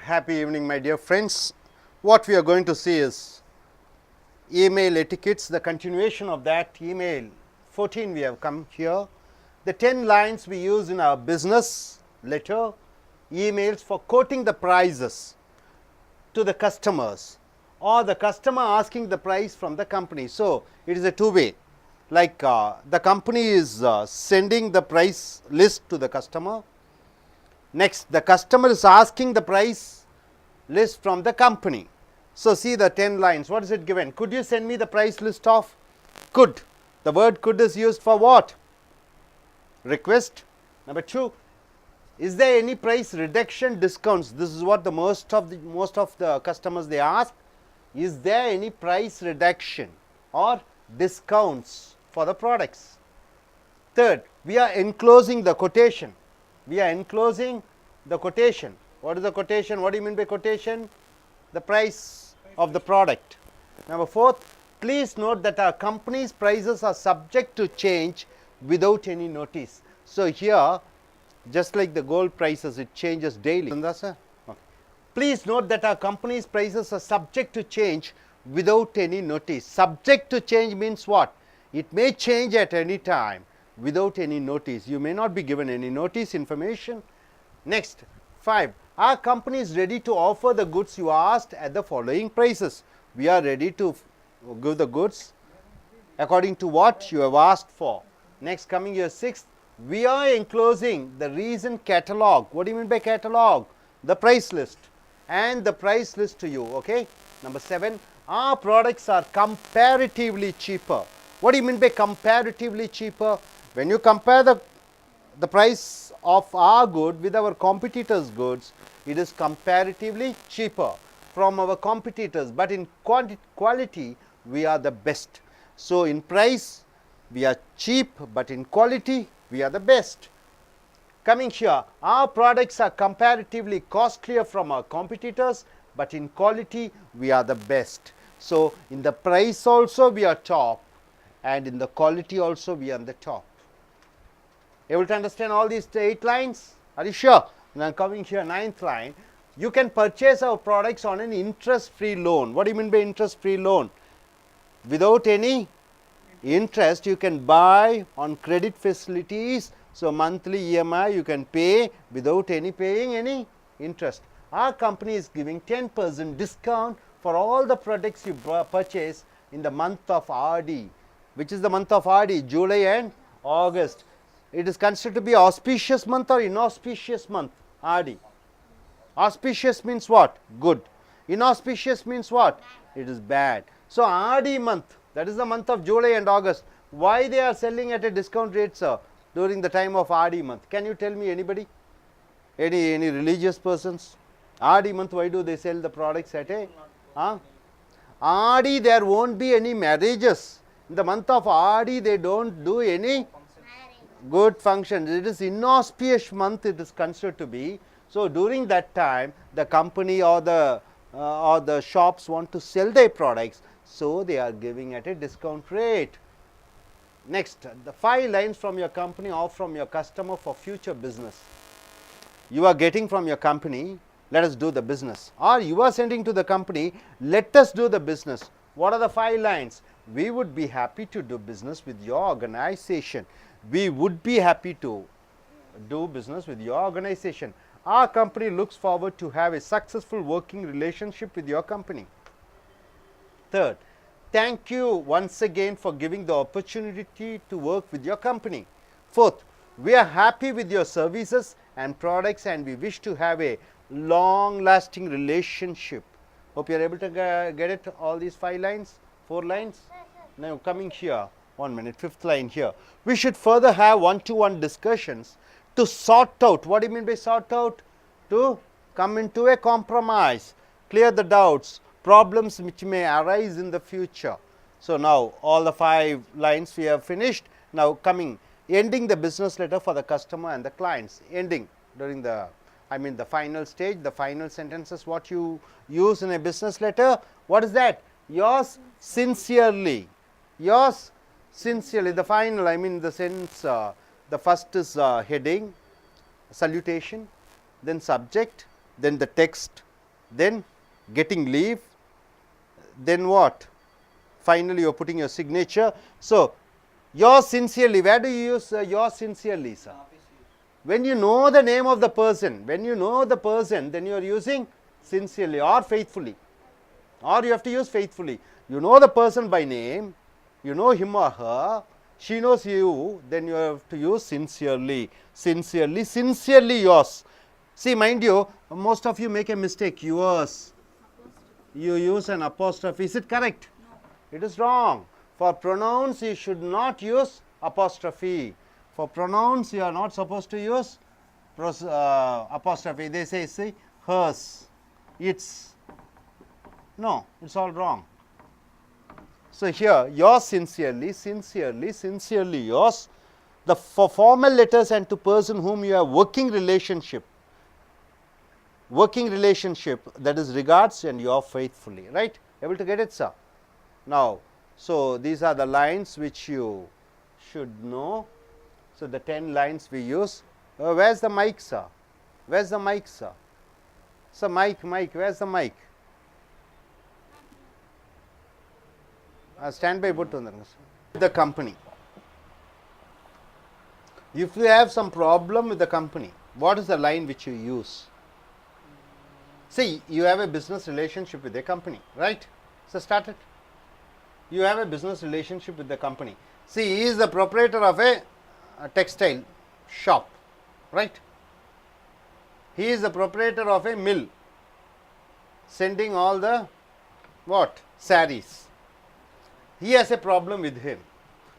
Happy evening, my dear friends. What we are going to see is email etiquettes, the continuation of that. Email 14 we have come here. The 10 lines we use in our business letter emails for quoting the prices to the customers, or the customer asking the price from the company. So, it is a two-way, like the company is sending the price list to the customer. Next, the customer is asking the price list from the company. So, see the 10 lines. What is it given? Could you send me the price list of? Could. The word could is used for what? Request. Number 2, is there any price reduction, discounts? This is what the most of the customers they ask. Is there any price reduction or discounts for the products? Third, we are enclosing the quotation. We are enclosing the quotation. What is the quotation? What do you mean by quotation? The price of the product. Number 4, please note that our company's prices are subject to change without any notice. So, here just like the gold prices, it changes daily. Okay. Please note that our company's prices are subject to change without any notice. Subject to change means what? It may change at any time without any notice. You may not be given any notice information. Next, 5, our company is ready to offer the goods you asked at the following prices. We are ready to give the goods according to what you have asked for. Next, coming here 6th, we are enclosing the recent catalog. What do you mean by catalog? The price list and the price list to you. Okay. Number 7, our products are comparatively cheaper. What do you mean by comparatively cheaper? When you compare the price of our good with our competitors' goods, it is comparatively cheaper from our competitors, but in quality we are the best. So, in price we are cheap, but in quality we are the best. Coming here, our products are comparatively costlier from our competitors, but in quality we are the best. So, in the price also we are top, and in the quality also we are on the top. Able to understand all these 8 lines? Are you sure? Now, coming here 9th line, you can purchase our products on an interest free loan. What do you mean by interest free loan? Without any interest, you can buy on credit facilities. So, monthly EMI you can pay without paying any interest. Our company is giving 10% discount for all the products you purchase in the month of RD. Which is the month of RD? July and August. It is considered to be auspicious month or inauspicious month? RD. Auspicious means what? Good. Inauspicious means what? It is bad. So, RD month, that is the month of July and August. Why they are selling at a discount rate, sir, during the time of RD month? Can you tell me anybody? Any religious persons? RD month, why do they sell the products at a? RD, there won't be any marriages. In the month of RD, they don't do any good functions. It is inauspicious month it is considered to be. So, during that time, the company or the shops want to sell their products. So, they are giving at a discount rate. Next, the 5 lines from your company or from your customer for future business. You are getting from your company, let us do the business, or you are sending to the company, let us do the business. What are the 5 lines? We would be happy to do business with your organization. We would be happy to do business with your organization. Our company looks forward to have a successful working relationship with your company. Third, thank you once again for giving the opportunity to work with your company. Fourth, we are happy with your services and products and we wish to have a long lasting relationship. Hope you are able to get it, all these 5 lines, 4 lines. Now, coming here, 1 minute, 5th line here. We should further have one-to-one discussions to sort out. What do you mean by sort out? To come into a compromise, clear the doubts, problems which may arise in the future. So, now all the 5 lines we have finished. Now, ending the business letter for the customer and the clients. Ending during the final stage, the final sentences what you use in a business letter. What is that? Yours sincerely. Yours sincerely. The final, the sense, the first is heading, salutation, then subject, then the text, then getting leave, then what? Finally, you are putting your signature. So, yours sincerely, where do you use yours sincerely, sir? When you know the name of the person, then you are using sincerely or faithfully, or you have to use faithfully. You know the person by name, you know him or her, she knows you, then you have to use sincerely, sincerely yours. See, mind you, most of you make a mistake, yours. You use an apostrophe. Is it correct? No. It is wrong. For pronouns, you should not use apostrophe. For pronouns, you are not supposed to use apostrophe. They say, see, hers, its. No, it's all wrong. So, here, yours sincerely yours. For formal letters and to person whom you have working relationship, that is regards and you are faithfully, right? Able to get it, sir? Now, so these are the lines which you should know. So, the 10 lines we use. Where's the mic, sir? Where's the mic, sir? So, mic, where's the mic? Stand by put the company. If you have some problem with the company, what is the line which you use? See, you have a business relationship with the company, right? So, start it. You have a business relationship with the company. See, he is the proprietor of a textile shop, right? He is the proprietor of a mill, sending all the what? Saris. He has a problem with him.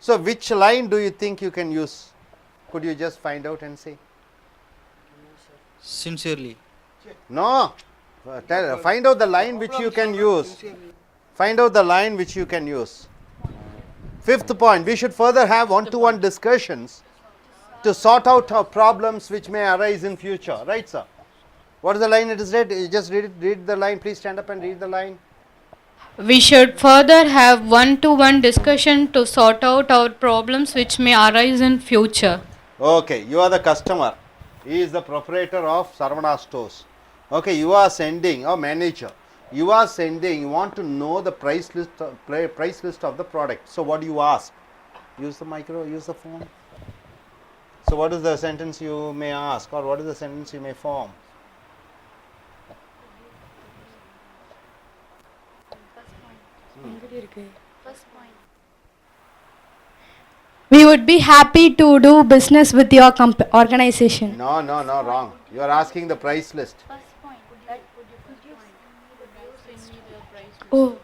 So, which line do you think you can use? Could you just find out and say? Sincerely. No. Find out the line which you can use. Find out the line which you can use. Fifth point, we should further have one-to-one discussions to sort out our problems which may arise in future. Right, sir? What is the line it is read? You just read it. Read the line. Please stand up and read the line. We should further have one-to-one discussion to sort out our problems which may arise in future. Okay, you are the customer. He is the proprietor of Sarvana stores. Okay, you are sending a manager. You are sending. You want to know the price list of the product. So what do you ask? Use the micro. Use the phone. So what is the sentence you may ask, or what is the sentence you may form? First point. We would be happy to do business with your organization. No, wrong. You are asking the price list. Oh,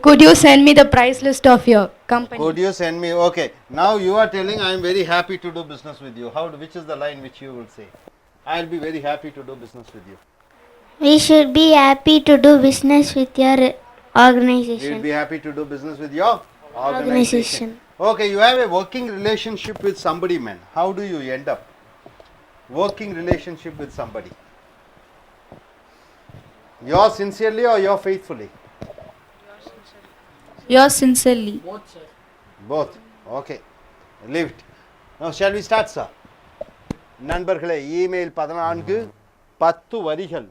could you send me the price list of your company? Could you send me? Okay. Now you are telling I am very happy to do business with you. Which is the line which you will say? I will be very happy to do business with you. We should be happy to do business with your organization. You will be happy to do business with your organization. Okay, you have a working relationship with somebody, man. How do you end up? Working relationship with somebody. Yours sincerely or your faithfully? Yours sincerely. Both. Okay. Leave it. Now shall we start, sir? நண்பர்களே, email 10 வரிகள்.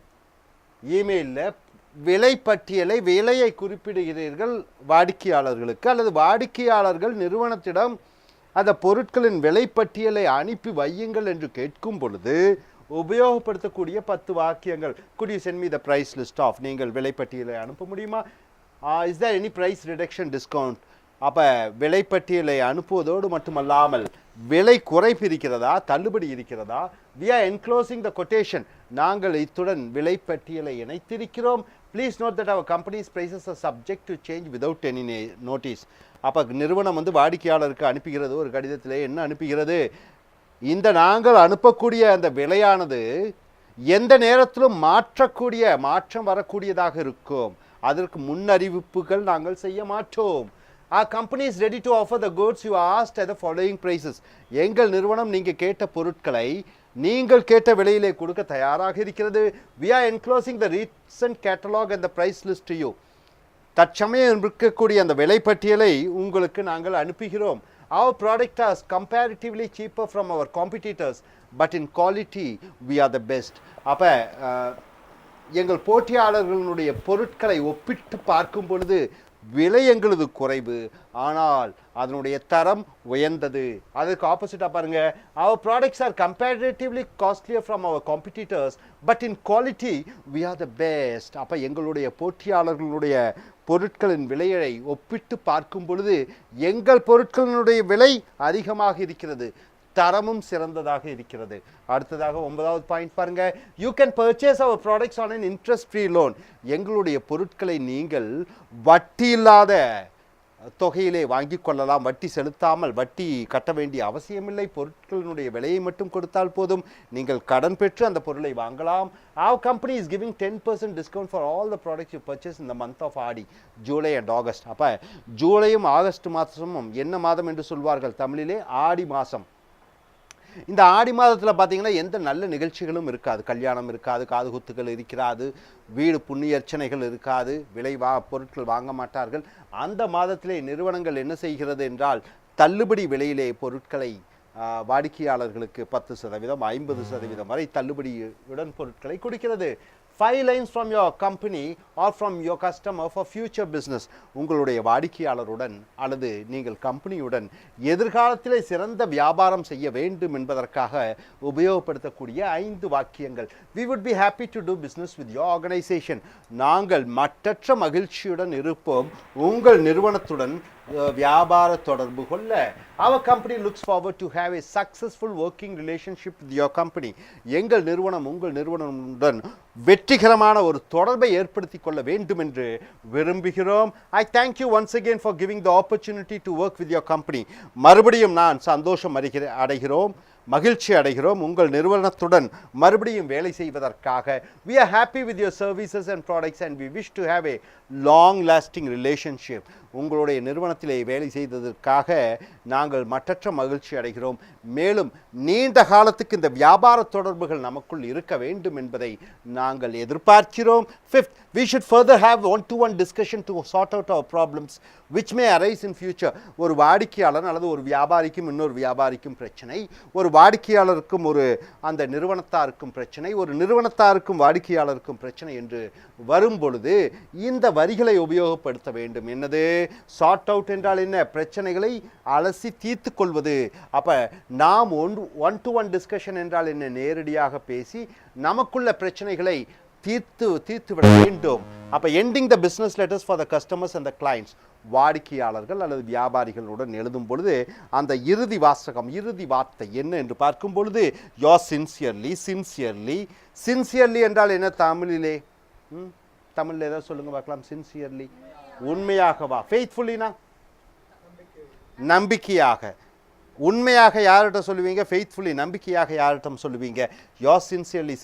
இமெயிலில் விலை பட்டியலை, விலையை குறிப்பிடுகிறீர்கள் வாடிக்கையாளர்களுக்கு, அல்லது வாடிக்கையாளர்கள் நிறுவனத்திடம் அந்த பொருட்களின் விலை பட்டியலை அனுப்பி வையுங்கள் என்று கேட்கும் பொழுது உபயோகப்படுத்தக்கூடிய 10 வாக்கியங்கள். Could you send me the price list of? நீங்கள் விலை பட்டியலை அனுப்ப முடியுமா? Is there any price reduction discount? அப்போ விலைப்பட்டியலை அனுப்புவதோடு மட்டுமல்லாமல் விலை குறைப்பு இருக்கிறதா, தள்ளுபடி இருக்கிறதா? we are enclosing the quotation. நாங்கள் இத்துடன் விலைப்பட்டியலை இணைத்திருக்கிறோம். Please note that our company's prices are subject to change without any notice. அப்போ நிறுவனம் வாடிக்கையாளருக்கு அனுப்புகிறது ஒரு கடிதத்திலே என்ன அனுப்புகிறது? இந்த நாங்கள் அனுப்பக்கூடிய அந்த விலையானது எந்த நேரத்திலும் மாற்றம் வரக்கூடியதாக இருக்கும். அதற்கு முன்னறிவிப்புகள் நாங்கள் செய்ய மாட்டோம். Our company is ready to offer the goods you asked at the following prices. எங்கள் நிறுவனம் நீங்கள் கேட்ட பொருட்களை நீங்கள் கேட்ட விலையிலே கொடுக்க தயாராக இருக்கிறது. We are enclosing the recent catalog and the price list to you. தற்சமயம் இருக்கக்கூடிய அந்த விலைப்பட்டியலை உங்களுக்கு நாங்கள் அனுப்புகிறோம். Our product is comparatively cheaper from our competitors, but in quality we are the best. அப்போ எங்கள் போட்டியாளர்களுடைய பொருட்களை ஒப்பிட்டு பார்க்கும் பொழுது விலை எங்களது குறைவு, ஆனால் அதனுடைய தரம் உயர்ந்தது. அதுக்கு ஆப்போசிட்டாக பாருங்க, our products are comparatively costlier from our competitors but in quality we are the best. அப்போ எங்களுடைய போட்டியாளர்களுடைய பொருட்களின் விலையை ஒப்பிட்டு பார்க்கும் பொழுது எங்கள் பொருட்களினுடைய விலை அதிகமாக இருக்கிறது, தரமும் சிறந்ததாக இருக்கிறது. அடுத்ததாக 9வது பாயிண்ட் பாருங்க, you can purchase our products on an interest free loan. எங்களுடைய பொருட்களை நீங்கள் வட்டி இல்லாத தொகையிலே வாங்கி கொள்ளலாம். வட்டி செலுத்தாமல், வட்டி கட்ட வேண்டிய அவசியமில்லை. பொருட்களினுடைய விலையை மட்டும் கொடுத்தால் போதும், நீங்கள் கடன் பெற்று அந்த பொருளை வாங்கலாம். Our company is giving 10% discount for all the products you purchase in the month of Aadi, July and August. அப்போ ஜூலையும் ஆகஸ்ட் மாதமும் என்ன மாதம் என்று சொல்வார்கள் தமிழிலே? ஆடி மாதம். இந்த ஆடி மாதத்தில் பார்த்தீங்கன்னா எந்த நல்ல நிகழ்ச்சிகளும் இருக்காது, கல்யாணம் இருக்காது, காதுகுத்துகள் இருக்கிறாது, வீடு புண்ணியர்ச்சனைகள் இருக்காது, பொருட்கள் வாங்க மாட்டார்கள். அந்த மாதத்திலே நிறுவனங்கள் என்ன செய்கிறது என்றால் தள்ளுபடி விலையிலே பொருட்களை வாடிக்கையாளர்களுக்கு 10%, 50% வரை தள்ளுபடியுடன் பொருட்களை கொடுக்கிறது. 5 lines from your company or from your customer for future business. உங்களுடைய வாடிக்கையாளருடன் அல்லது நீங்கள் கம்பெனியுடன் எதிர்காலத்திலே சிறந்த வியாபாரம் செய்ய வேண்டும் என்பதற்காக உபயோகப்படுத்தக்கூடிய 5 வாக்கியங்கள். We would be happy to do business with your organization. நாங்கள் மற்றற்ற மகிழ்ச்சியுடன் இருப்போம் உங்கள் நிறுவனத்துடன் வியாபார தொடர்பு கொள்ள. Our company looks forward to have a successful working relationship with your company. எங்கள் நிறுவனம் உங்கள் நிறுவனத்துடன் வெற்றிகரமான ஒரு தொடர்பை ஏற்படுத்தி கொள்ள வேண்டும் என்று விரும்புகிறோம். I thank you once again for giving the opportunity to work with your company. மறுபடியும் நான் சந்தோஷம் அடைகிறோம், மகிழ்ச்சி அடைகிறோம் உங்கள் நிறுவனத்துடன் மறுபடியும் வேலை செய்வதற்காக. We are happy with your services and products and we wish to have a long lasting relationship. உங்களுடைய நிறுவனத்திலே வேலை செய்ததற்காக நாங்கள் மற்றற்ற மகிழ்ச்சி அடைகிறோம். மேலும் நீண்ட காலத்துக்கு இந்த வியாபார தொடர்புகள் நமக்குள் இருக்க வேண்டும் என்பதை நாங்கள் எதிர்பார்க்கிறோம். 5th, we should further have one-to-one discussion to sort out our problems which may arise in future. ஒரு வாடிக்கையாளர் அல்லது ஒரு வியாபாரிக்கும் இன்னொரு வியாபாரிக்கும் பிரச்சனை, ஒரு வாடிக்கையாளருக்கும் அந்த நிறுவனத்தாருக்கும் பிரச்சனை, ஒரு நிறுவனத்தாருக்கும் வாடிக்கையாளருக்கும் பிரச்சனை என்று வரும் பொழுது இந்த வரிகளை உபயோகப்படுத்த வேண்டும். என்னது? சார்ட் அவுட் என்றால் என்ன? பிரச்சனைகளை அலசி தீர்த்து கொள்வது. அப்ப நாம் ஒன் டு ஒன் டிஸ்கஷன் என்றால் என்ன? நேரடியாக பேசி நமக்குள்ள பிரச்சனைகளை தீர்த்து விட வேண்டும். அப்ப ending the business letters for the customers and the clients, வாடிக்கையாளர்கள் அல்லது வியாபாரிகளுடன் எழுதும் பொழுது அந்த இறுதி வார்த்தை என்ன என்று பார்க்கும் பொழுது யோர் சின்சியர்லி என்றால் என்ன தமிழிலே? தமிழில் ஏதாவது சொல்லுங்க பார்க்கலாம். சின்சியர்லி உண்மையாகவா? ஃபெய்த்ஃபுல்லினா நம்பிக்கையாக. உண்மையாக யார்கிட்ட சொல்லுவீங்க? ஃபெய்த்ஃபுல்லி நம்பிக்கையாக யார்கிட்ட சொல்லுவீங்க? யோர் சின்சியர்லி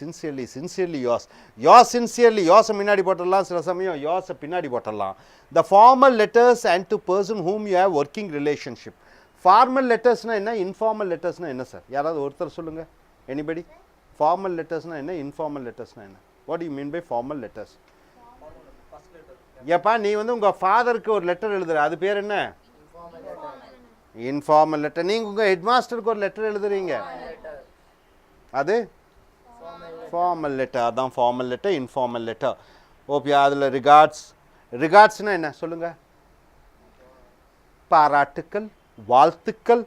யோர் சின்சியர்லி யோஸை முன்னாடி போட்டுடலாம், சில சமயம் யோஸை பின்னாடி போட்டுடலாம். The formal letters and to person whom you have working relationship. Formal லெட்டர்ஸ்னால் என்ன, இன்ஃபார்மல் லெட்டர்ஸ்னால் என்ன சார்? யாராவது ஒருத்தர் சொல்லுங்கள். எனிபடி? ஃபார்மல் லெட்டர்ஸ்னால் என்ன, இன்ஃபார்மல் லெட்டர்ஸ்னால் என்ன? What you mean by formal letters? ஏப்பா நீ உங்கள் ஃபாதருக்கு ஒரு லெட்டர் எழுதுற, அது பேர் என்ன? Informal letter. நீங்கள் உங்கள் ஹெட்மாஸ்டருக்கு ஒரு லெட்டர் எழுதுறீங்க, அது ஃபார்மல் லெட்டர். அதான் formal letter, informal letter. Okay. அதில் ரிகார்ட்ஸ்னா என்ன சொல்லுங்க? பாராட்டுக்கள், வாழ்த்துக்கள்.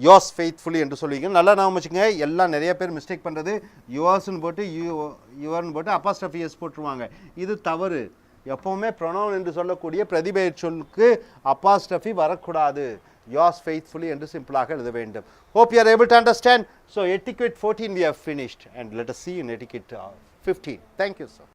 யோர்ஸ் ஃபெய்த்ஃபுல்லி என்று சொல்லுவீங்க. நல்லா நான் வச்சுக்கோங்க, எல்லாம் நிறைய பேர் மிஸ்டேக் பண்ணுறது யுவர்ஸ்ன்னு போட்டு யுவர்னு போட்டு அப்போஸ்ட்ரோஃபி எஸ் போட்டுருவாங்க. இது தவறு. எப்போவுமே ப்ரொனவுன் என்று சொல்லக்கூடிய பிரதிபெயர் சொல்லுக்கு அப்போஸ்ட்ரோஃபி வரக்கூடாது. yours faithfully என்று சிம்பிளாக எழுத வேண்டும். Hope you are able to understand. So etiquette 14 we have finished and let us see in etiquette 15. Thank you sir.